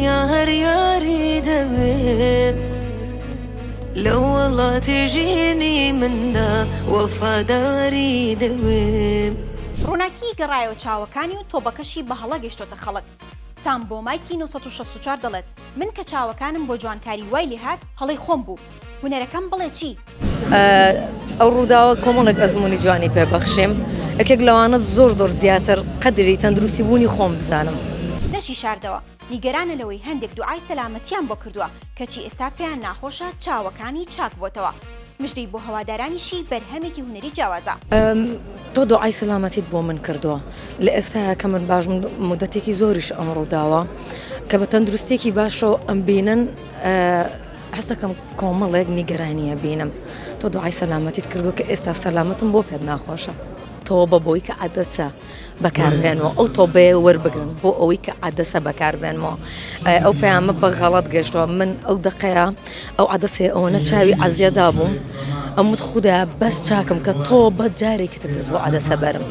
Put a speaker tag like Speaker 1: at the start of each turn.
Speaker 1: دنیا هەر یاری دەوێ لو والله تجيني منا وفاداري دويم
Speaker 2: ڕووناکی گەڕایەوە چاوەکانی و تۆبەکەشی بە هەڵە گەیشتۆتە خەڵک. سام بۆ مایکی 964 دەڵێت من کە چاوەکانم بۆ جوانکاری وای لێ هات هەڵەی خۆم بوو. هونەرەکەم بڵێ چی؟
Speaker 3: ئەو ڕووداوە کۆمەڵێک ئەزمموی جوانی پێبەخشێم یەکێک لەوانە زۆر زیاتر قەدری تەندروستی بوونی خۆم بزانم.
Speaker 2: لەشی شاردەوە نیگەرانە لەوەی هەندێک دوعای سەلامەتیان بۆ کردووە کەچی ئێستا پێیان ناخۆشە چاوەکانی چاک بۆتەوە. مژدەی بۆ هەوادارانیشی بەرهەمێکی هونەری جیاوازە.
Speaker 3: تۆ دوعای سەلامەتیت بۆ من کردووە لە ئێستا کە من باش مدەتێکی زۆریش ئەم ڕووداوە کە بە تەندروستێکی باشەوە ئەم بینن هەستەکەم کۆمەڵێک نیگەرانیە بینم. تۆ دوعای سەلامەتیت کردو کە ئێستا سەلامەتم بۆ پێت ناخۆشە. تۆ بە بۆی کە عادەسە بەکاربێنەوە ئەو تۆ بێ وەربگرن بۆ ئەوەی کە عادەسە بەکاربێنەوە. ئەو پەیامە بە غەڵەت گەشتەوە من ئەو دقەیە ئەو عادەسێ ئەوەنە چاوی عەزیەدا بووم ئەموت خوددا بەس چاکم کە تۆ بە جارێکتر دەست بۆ عادەسە بەرم.